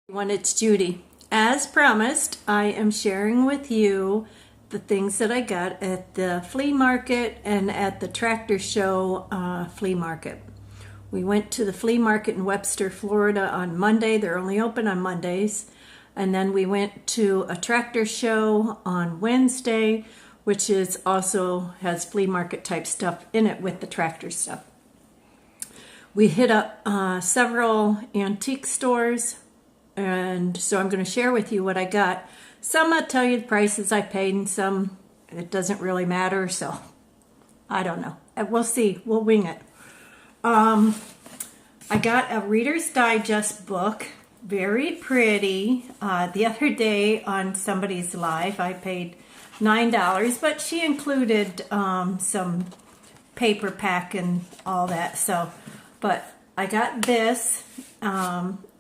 Everyone, it's Judy. As promised, I am sharing with you the things that I got at the flea market and at the tractor show flea market. We went to the flea market in Webster, Florida on Monday. They're only open on Mondays. And then we went to a tractor show on Wednesday, which is also has flea market type stuff in it with the tractor stuff. We hit up several antique stores. And so I'm going to share with you what I got. Some I'll tell you the prices I paid, and some it doesn't really matter. So I don't know. We'll see. We'll wing it. I got a Reader's Digest book. Very pretty. The other day on somebody's live, I paid $9, but she included some paper pack and all that. So, but I got this.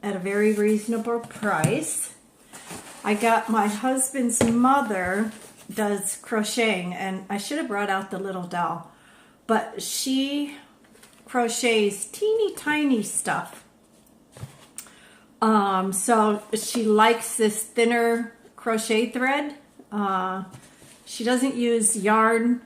At a very reasonable price. I got my husband's mother does crocheting, and I should have brought out the little doll, but she crochets teeny tiny stuff. So she likes this thinner crochet thread. She doesn't use yarn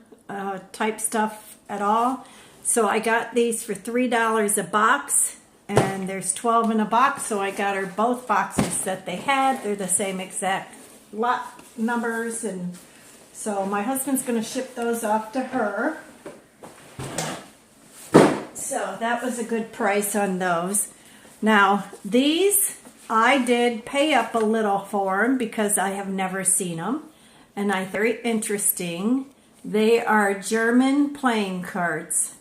type stuff at all. So I got these for $3 a box. And there's 12 in a box, so I got her both boxes that they had. They're the same exact lot numbers, and so my husband's going to ship those off to her. So that was a good price on those. Now, these I did pay up a little for them because I have never seen them, and I very interesting. They are German playing cards.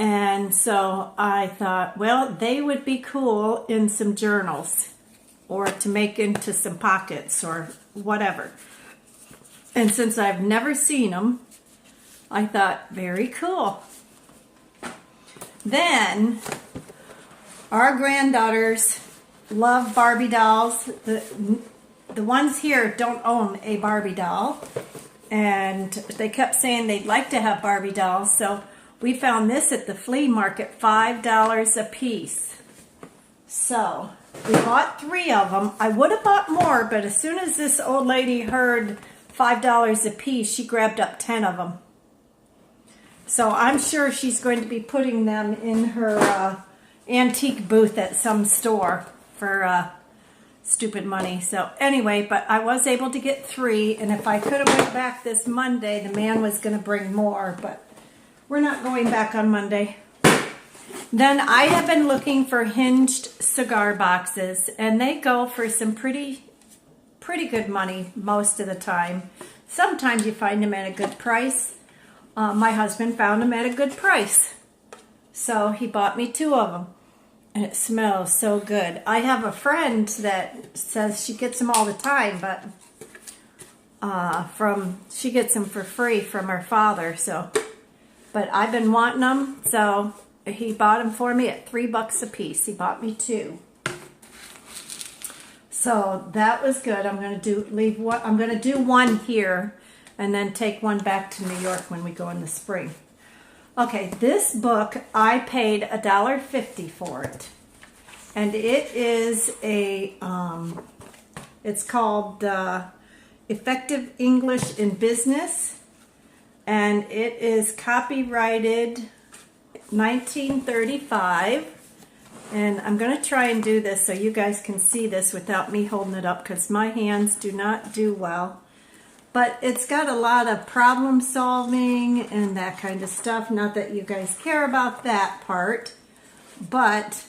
And so I thought, well, they would be cool in some journals or to make into some pockets or whatever. And since I've never seen them, I thought, very cool. Then our granddaughters love Barbie dolls. The ones here don't own a Barbie doll. And they kept saying they'd like to have Barbie dolls. So we found this at the flea market, $5 a piece. So we bought 3 of them. I would have bought more, but as soon as this old lady heard $5 a piece, she grabbed up 10 of them. So I'm sure she's going to be putting them in her antique booth at some store for stupid money. So anyway, but I was able to get 3, and if I could have went back this Monday, the man was going to bring more, but we're not going back on Monday. Then I have been looking for hinged cigar boxes, and they go for some pretty good money most of the time. Sometimes you find them at a good price. My husband found them at a good price. So he bought me 2 of them, and it smells so good. I have a friend that says she gets them all the time, but she gets them for free from her father, so. But I've been wanting them, so he bought them for me at $3 a piece. He bought me 2. So that was good. I'm going to do one here and then take one back to New York when we go in the spring. Okay, this book I paid $1.50 for it, and it is it's called Effective English in Business. And it is copyrighted 1935. And I'm going to try and do this so you guys can see this without me holding it up because my hands do not do well. But it's got a lot of problem solving and that kind of stuff. Not that you guys care about that part. But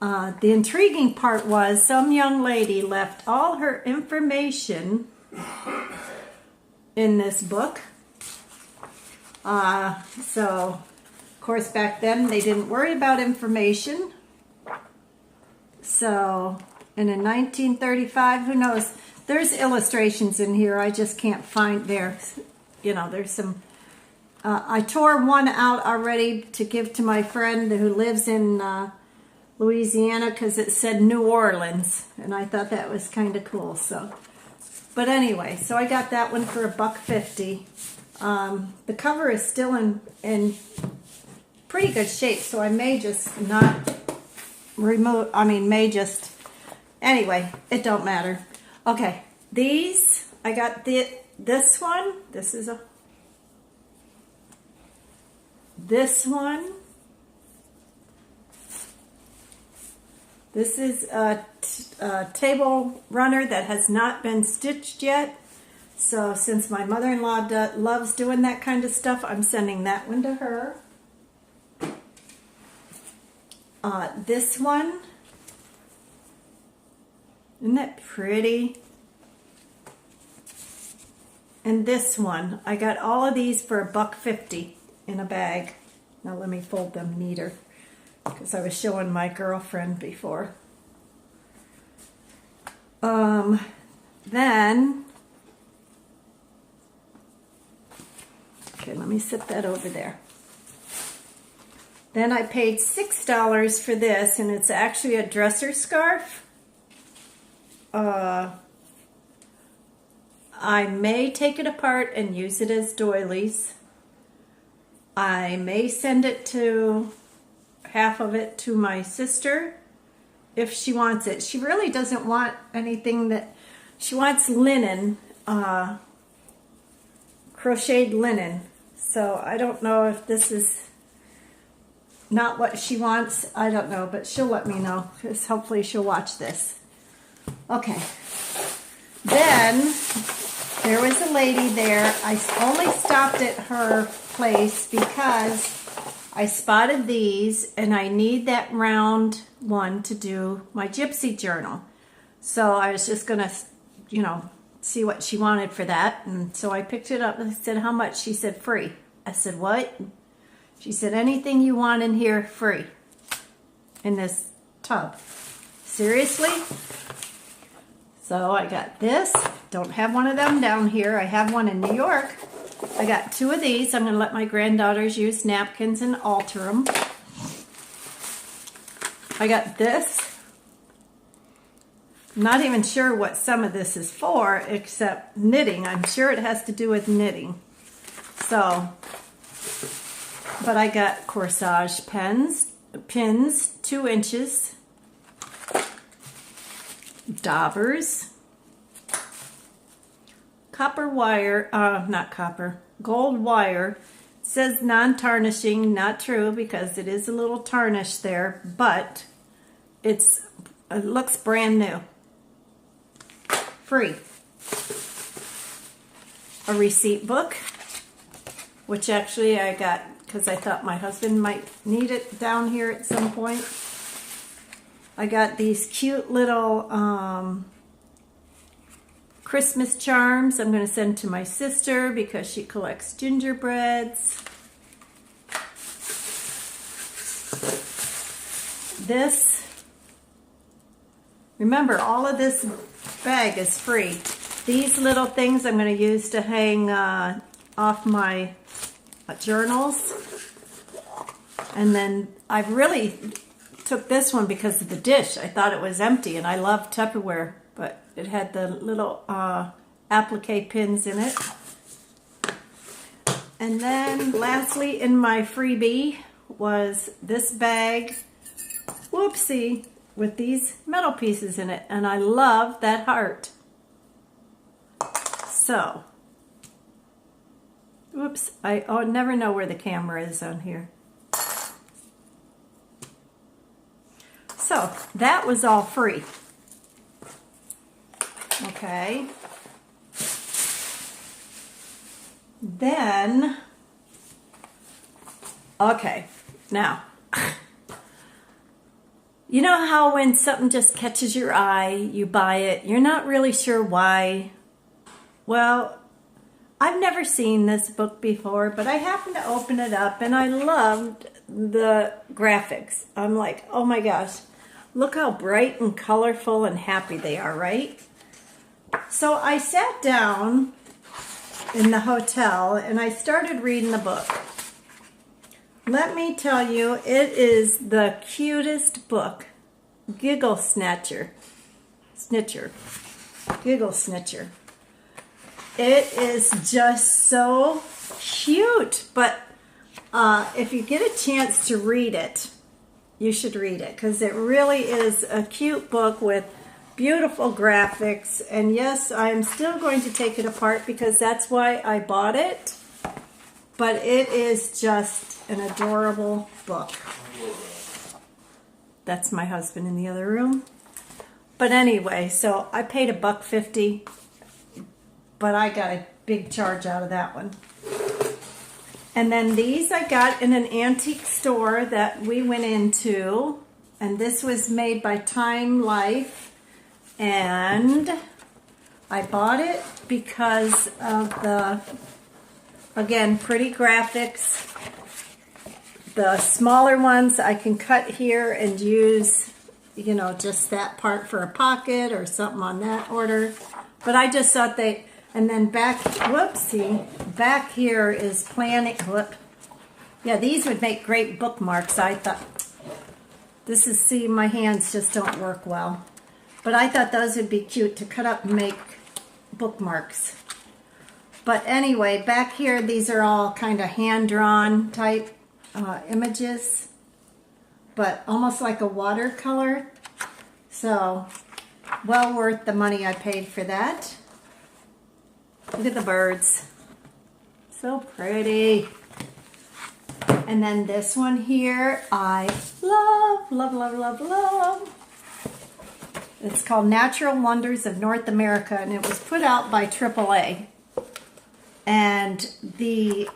the intriguing part was some young lady left all her information in this book. So, of course, back then they didn't worry about information. So, and in 1935, who knows? There's illustrations in here. I just can't find there. You know, there's some. I tore one out already to give to my friend who lives in Louisiana because it said New Orleans, and I thought that was kind of cool. So, but anyway, so I got that one for $1.50. The cover is still in pretty good shape, so I may just not may just Anyway, it don't matter. Okay, these, I got this one. This one. This is a table runner that has not been stitched yet. So since my mother-in-law loves doing that kind of stuff, I'm sending that one to her. This one, isn't that pretty? And this one, I got all of these for $1.50 in a bag. Now let me fold them neater, because I was showing my girlfriend before. Then, okay, let me set that over there. Then I paid $6 for this, and it's actually a dresser scarf. I may take it apart and use it as doilies. I may send it to half of it to my sister if she wants it. She really doesn't want anything that, she wants linen, crocheted linen. So I don't know if this is not what she wants. I don't know, but she'll let me know, because hopefully she'll watch this. Okay. Then there was a lady there. I only stopped at her place because I spotted these, and I need that round one to do my gypsy journal. So I was just going to, you know, see what she wanted for that. And so I picked it up and I said, how much? She said, free. I said, what? She said, anything you want in here, free. In this tub. Seriously? So I got this. Don't have one of them down here. I have one in New York. I got 2 of these. I'm going to let my granddaughters use napkins and alter them. I got this. I'm not even sure what some of this is for, except knitting. I'm sure it has to do with knitting. So, but I got corsage pins, 2 inches, daubers, copper wire, not copper, gold wire. It says non-tarnishing, not true, because it is a little tarnish there, but it looks brand new. Free. A receipt book, which actually I got because I thought my husband might need it down here at some point. I got these cute little Christmas charms I'm going to send to my sister because she collects gingerbreads. This, remember, all of this bag is free. These little things I'm going to use to hang off my journals. And then I really took this one because of the dish. I thought it was empty, and I love Tupperware, but it had the little applique pins in it. And then lastly in my freebie was this bag, whoopsie, with these metal pieces in it, and I love that heart. So, whoops, I never know where the camera is on here. So, that was all free. Okay. Then, okay, now, you know how when something just catches your eye, you buy it, you're not really sure why? Well, I've never seen this book before, but I happened to open it up and I loved the graphics. I'm like, oh my gosh, look how bright and colorful and happy they are, right? So I sat down in the hotel and I started reading the book. Let me tell you, it is the cutest book. Giggle Snatcher. Giggle Snitcher. It is just so cute. But if you get a chance to read it, you should read it, because it really is a cute book with beautiful graphics. And yes, I'm still going to take it apart because that's why I bought it. But it is just an adorable book. That's my husband in the other room. But anyway, so I paid $1.50, but I got a big charge out of that one. And then these I got in an antique store that we went into, and this was made by Time Life, and I bought it because of the, again, pretty graphics. The smaller ones I can cut here and use, you know, just that part for a pocket or something on that order. But I just thought they, and then back, whoopsie, back here is planning, yeah, these would make great bookmarks. I thought, this is, see, my hands just don't work well. But I thought those would be cute to cut up and make bookmarks. But anyway, back here, these are all kind of hand-drawn type images, but almost like a watercolor. So, well worth the money I paid for that. Look at the birds. So pretty. And then this one here, I love, love, love, love, love. It's called Natural Wonders of North America, and it was put out by AAA. And the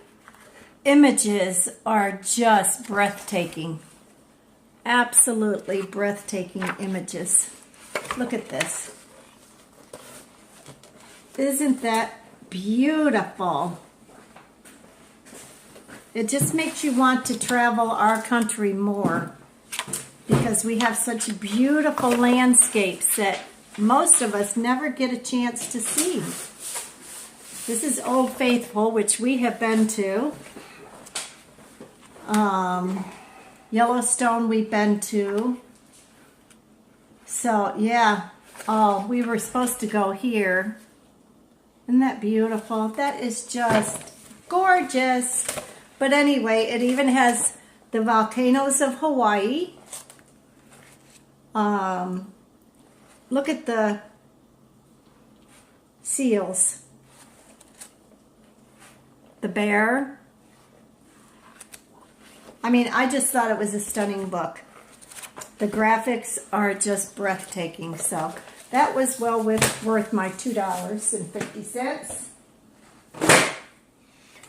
images are just breathtaking. Absolutely breathtaking images. Look at this. Isn't that beautiful? It just makes you want to travel our country more because we have such beautiful landscapes that most of us never get a chance to see. This is Old Faithful, which we have been to. Yellowstone we've been to. So, yeah. Oh, we were supposed to go here. Isn't that beautiful? That is just gorgeous. But anyway, it even has the volcanoes of Hawaii. Look at the seals. The bear. I mean, I just thought it was a stunning book. The graphics are just breathtaking. So that was well worth my $2.50.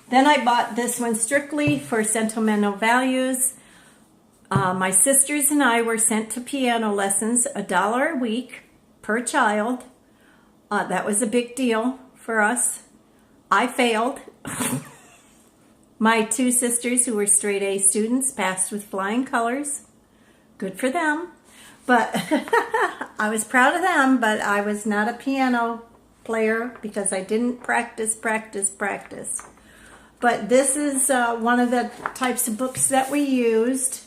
Then I bought this one strictly for sentimental values. My sisters and I were sent to piano lessons, $1 a week per child. That was a big deal for us. I failed. My two sisters, who were straight A students, passed with flying colors. Good for them. But I was proud of them, but I was not a piano player because I didn't practice. But this is one of the types of books that we used.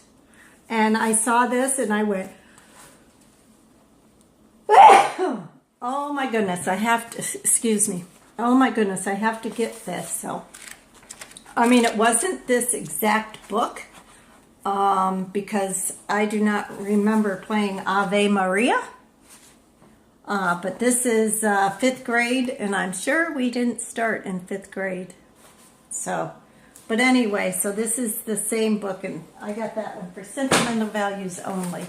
And I saw this and I went, oh my goodness, I have to, excuse me. Oh my goodness, I have to get this. So, I mean, it wasn't this exact book because I do not remember playing Ave Maria. But this is 5th grade, and I'm sure we didn't start in 5th grade. So, but anyway, so this is the same book, and I got that one for sentimental values only.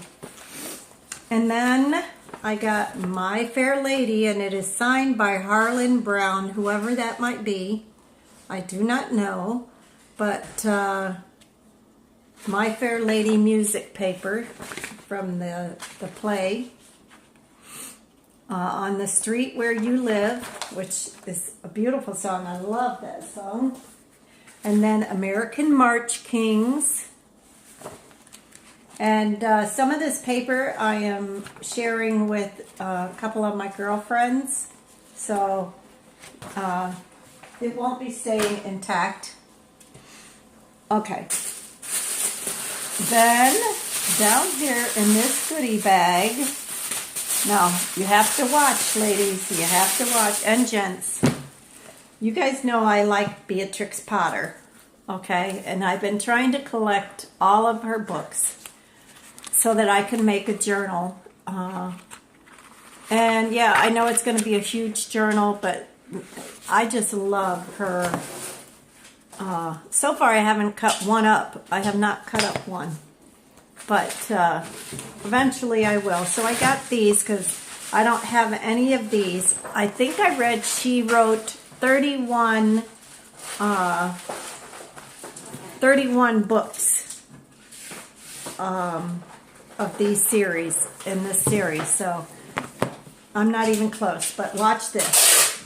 And then I got My Fair Lady, and it is signed by Harlan Brown, whoever that might be. I do not know, but My Fair Lady music paper from the play. On the Street Where You Live, which is a beautiful song. I love that song. And then American March Kings. And some of this paper I am sharing with a couple of my girlfriends. So it won't be staying intact. Okay. Then down here in this goodie bag, now you have to watch, ladies. You have to watch, and gents. You guys know I like Beatrix Potter, okay? And I've been trying to collect all of her books so that I can make a journal And yeah, I know it's going to be a huge journal, but I just love her. So far I haven't cut one up. I have not cut up one. But eventually I will. So I got these because I don't have any of these. I think I read she wrote 31 books of these series, in this series. So I'm not even close, but watch this.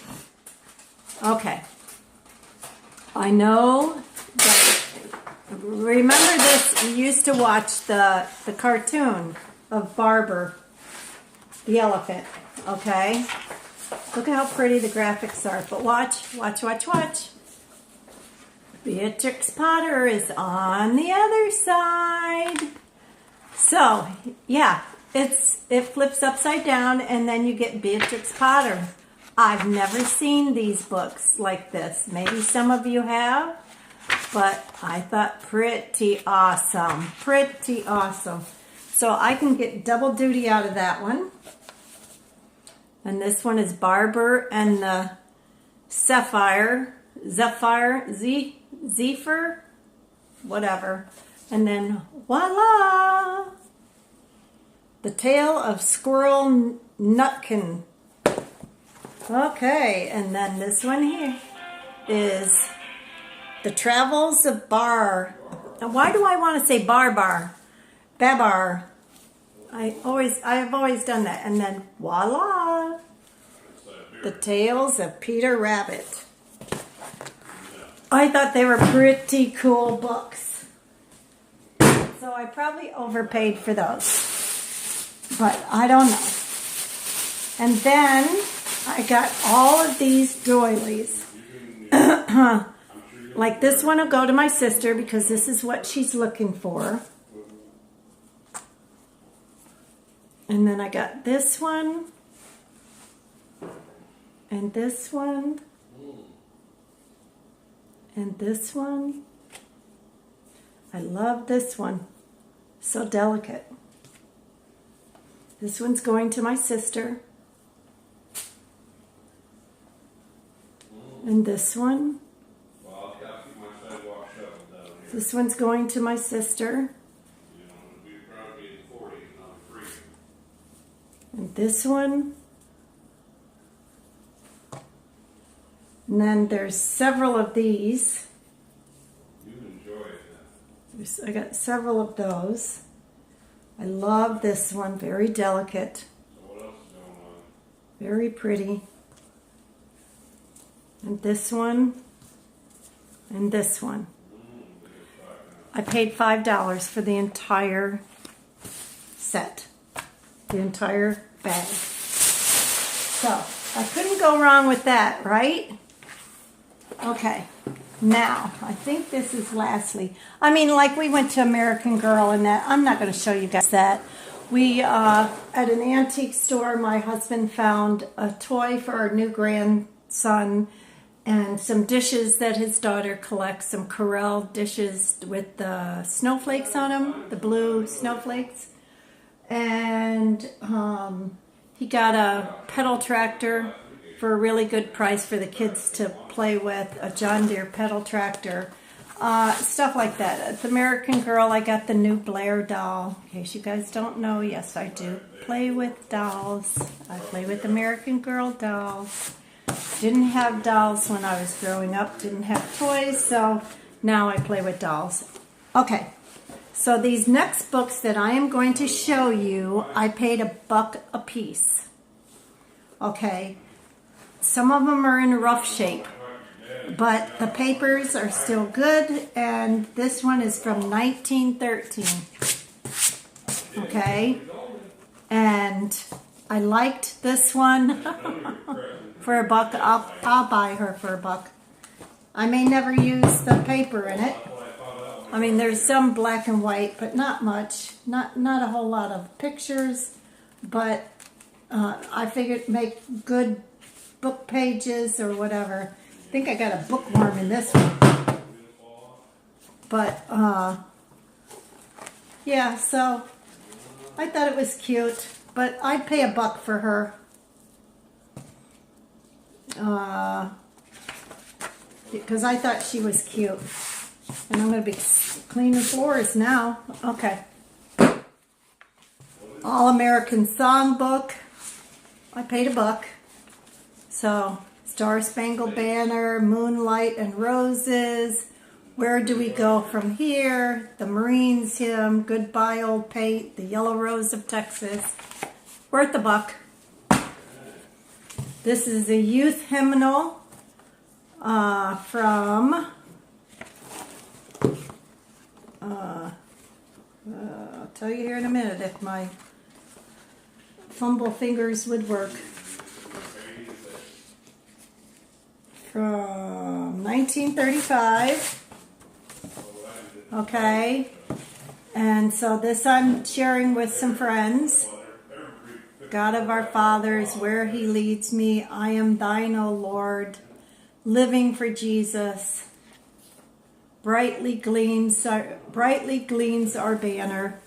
Okay. I know that, remember this, you used to watch the cartoon of Barber, the elephant, okay? Look at how pretty the graphics are, but watch, watch, watch, watch. Beatrix Potter is on the other side. So, yeah, it flips upside down and then you get Beatrix Potter. I've never seen these books like this. Maybe some of you have, but I thought pretty awesome. Pretty awesome. So I can get double duty out of that one. And this one is Barber and the Zephyr, whatever. And then voila! The Tale of Squirrel Nutkin. Okay, and then this one here is The Travels of Bar. Now, why do I want to say Babar? I've always done that. And then voila! The Tales of Peter Rabbit. I thought they were pretty cool books. So I probably overpaid for those. But I don't know. And then I got all of these doilies. Like this one will go to my sister because this is what she's looking for. And then I got this one. And this one. And this one. I love this one. So delicate. This one's going to my sister. And this one. This one's going to my sister. And this one. And then there's several of these. I got several of those. I love this one. Very delicate. Very pretty. And this one. And this one. I paid $5 for the entire set. The entire bag. So, I couldn't go wrong with that, right? Okay. Now, I think this is lastly. I mean, like we went to American Girl and that. I'm not going to show you guys that. We, at an antique store, my husband found a toy for our new grandson and some dishes that his daughter collects, some Corelle dishes with the snowflakes on them, the blue snowflakes. And he got a pedal tractor for a really good price for the kids to play with, a John Deere pedal tractor, stuff like that. At the American Girl, I got the new Blair doll. In case you guys don't know, yes, I do play with dolls. I play with American Girl dolls. Didn't have dolls when I was growing up, didn't have toys, so now I play with dolls. Okay, so these next books that I am going to show you, I paid $1 a piece. Okay, some of them are in rough shape, but the papers are still good, and this one is from 1913. Okay, and I liked this one. For $1, I'll buy her for $1. I may never use the paper in it. I mean, there's some black and white, but not much. Not a whole lot of pictures, but I figured make good book pages or whatever. I think I got a bookworm in this one. But, yeah, so I thought it was cute, but I'd pay $1 for her. because I thought she was cute. And I'm going to be cleaning floors now. Okay. All-American Songbook. I paid $1. So, Star Spangled Banner, Moonlight and Roses. Where do we go from here? The Marines Hymn, Goodbye Old Paint, The Yellow Rose of Texas. Worth $1. This is a youth hymnal from... I'll tell you here in a minute if my fumble fingers would work. From 1935. Okay. And so this I'm sharing with some friends. God of our fathers, where he leads me, I am thine, O Lord, living for Jesus. Brightly gleams our banner.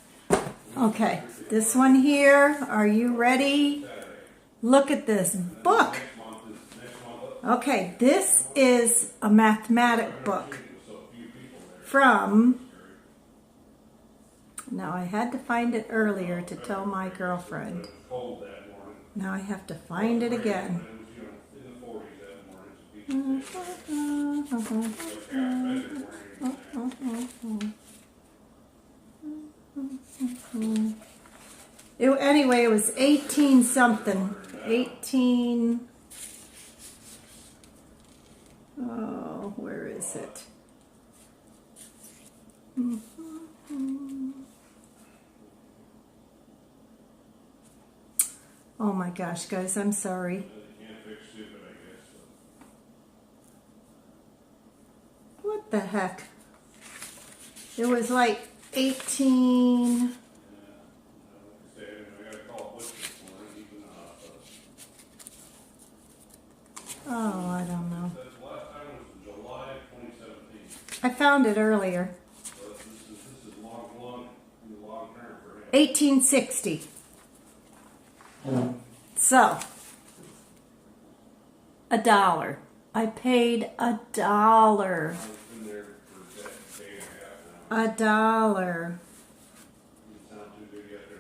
Okay, this one here, are you ready? Look at this book. Okay, this is a mathematic book from, now I had to find it earlier to tell my girlfriend. Now I have to find it again. Anyway, it was 18 something. 18. Oh, where is it? Oh my gosh, guys, I'm sorry. What the heck? It was like 18... Oh, I don't know. I found it earlier. 1860. So, $1. I paid $1. $1.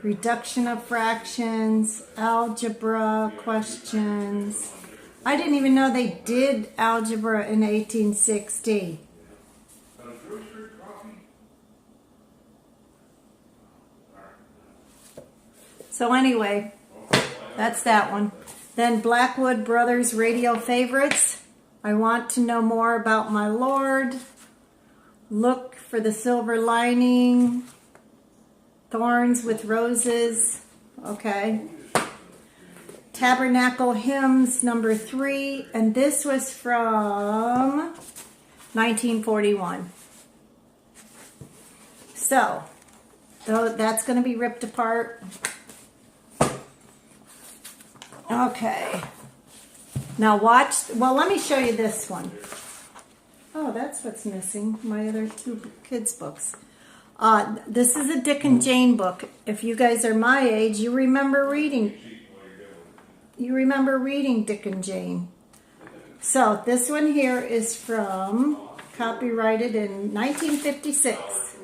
Reduction of fractions, algebra questions. I didn't even know they did algebra in 1860. So anyway, that's that one. Then Blackwood Brothers Radio Favorites. I want to know more about my Lord. Look for the silver lining. Thorns with roses. Okay. Tabernacle Hymns number 3. And this was from 1941. So, that's going to be ripped apart. Okay. Now watch, well, let me show you this one. Oh, that's what's missing. My other 2 kids' books. This is a Dick and Jane book. If you guys are my age, you remember reading Dick and Jane. So this one here is from, copyrighted in 1956.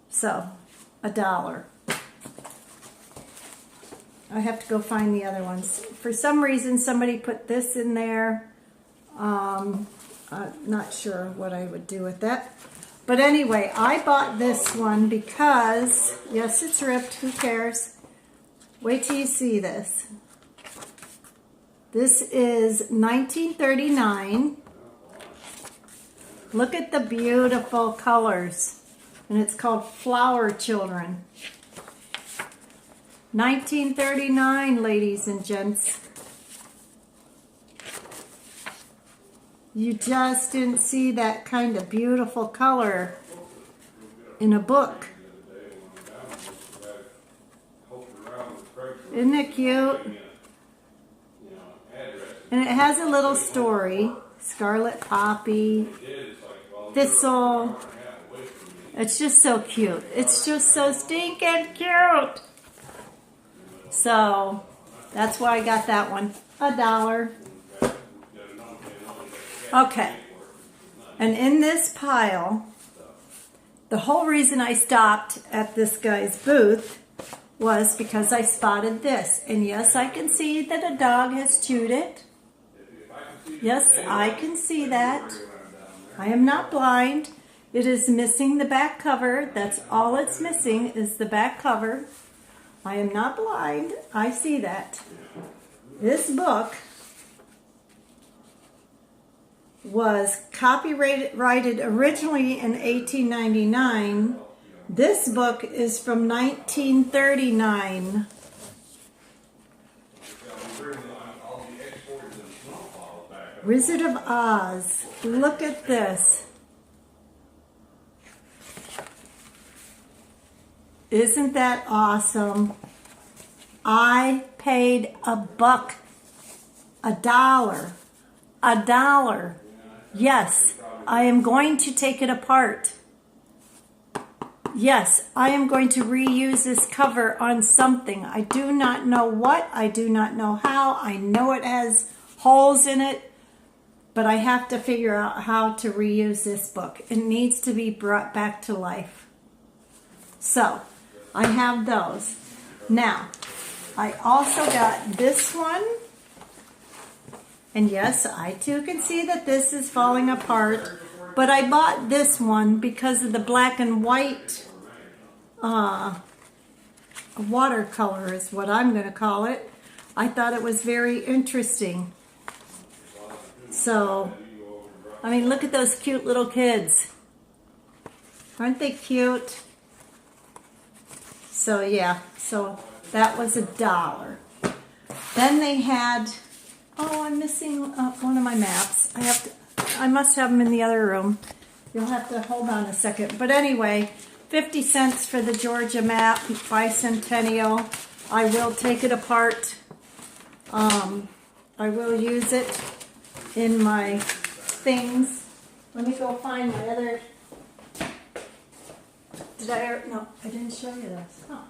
So, $1. I have to go find the other ones. For some reason, somebody put this in there. I'm not sure what I would do with that. But anyway, I bought this one because, yes, it's ripped. Who cares? Wait till you see this. This is 1939. Look at the beautiful colors. And it's called Flower Children. 1939, ladies and gents. You just didn't see that kind of beautiful color in a book. Isn't it cute? And it has a little story. Scarlet Poppy, Thistle. It's just so cute. It's just so stinking cute. So, that's why I got that one. $1. Okay. And in this pile, the whole reason I stopped at this guy's booth was because I spotted this. And yes, I can see that a dog has chewed it. Yes, I can see that. I am not blind. It is missing the back cover. That's all it's missing is the back cover. I am not blind. I see that. This book was copyrighted originally in 1899. This book is from 1939. Wizard of Oz. Look at this. Isn't that awesome? I paid $1, $1, $1. Yes, I am going to take it apart. Yes, I am going to reuse this cover on something. I do not know what. I do not know how. I know it has holes in it, but I have to figure out how to reuse this book. It needs to be brought back to life. So, I have those. Now, I also got this one. And yes, I too can see that this is falling apart. But I bought this one because of the black and white watercolor is what I'm going to call it. I thought it was very interesting. So, I mean, look at those cute little kids. Aren't they cute? So, yeah. So, that was $1. Then they had... Oh, I'm missing one of my maps. I must have them in the other room. You'll have to hold on a second. But anyway, 50 cents for the Georgia map, bicentennial. I will take it apart. I will use it in my things. Let me go find my other... No, I didn't show you this. Oh.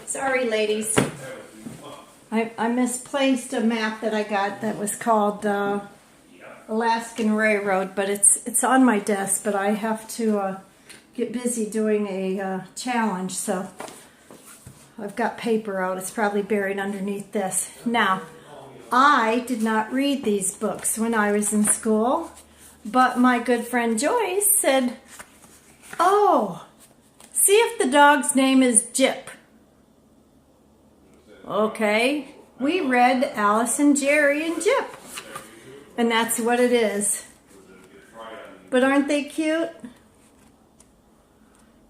Sorry, ladies. I misplaced a map that I got that was called Alaskan Railroad, but it's on my desk, but I have to get busy doing a challenge, so I've got paper out. It's probably buried underneath this. Now, I did not read these books when I was in school, but my good friend Joyce said, oh, see if the dog's name is Jip. Okay, we read Alice and Jerry and Jip, and that's what it is. But aren't they cute?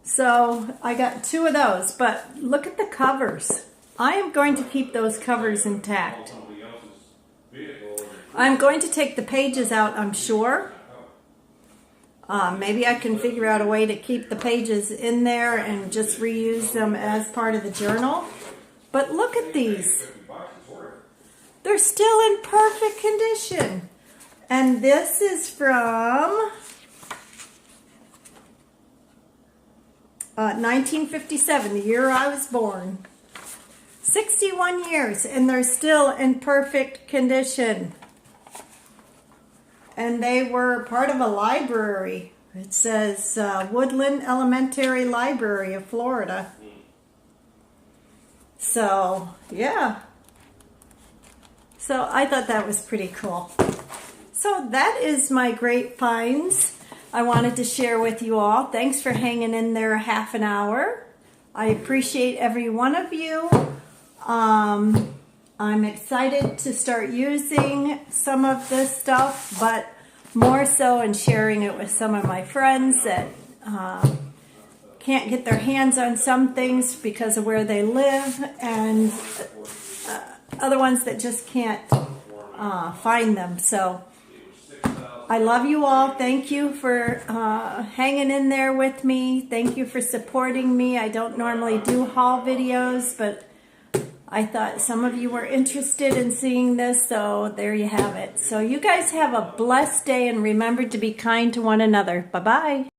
So I got 2 of those, but look at the covers. I am going to keep those covers intact. I'm going to take the pages out, I'm sure. Maybe I can figure out a way to keep the pages in there and just reuse them as part of the journal. But look at these. They're still in perfect condition. And this is from 1957, the year I was born. 61 years, and they're still in perfect condition. And they were part of a library. It says Woodland Elementary Library of Florida. So, yeah. So I thought that was pretty cool. So that is my great finds I wanted to share with you all. Thanks for hanging in there half an hour. I appreciate every one of you. I'm excited to start using some of this stuff, but more so in sharing it with some of my friends that can't get their hands on some things because of where they live, and other ones that just can't find them. So I love you all. Thank you for hanging in there with me. Thank you for supporting me. I don't normally do haul videos, but I thought some of you were interested in seeing this, so there you have it. So you guys have a blessed day, and remember to be kind to one another. Bye-bye.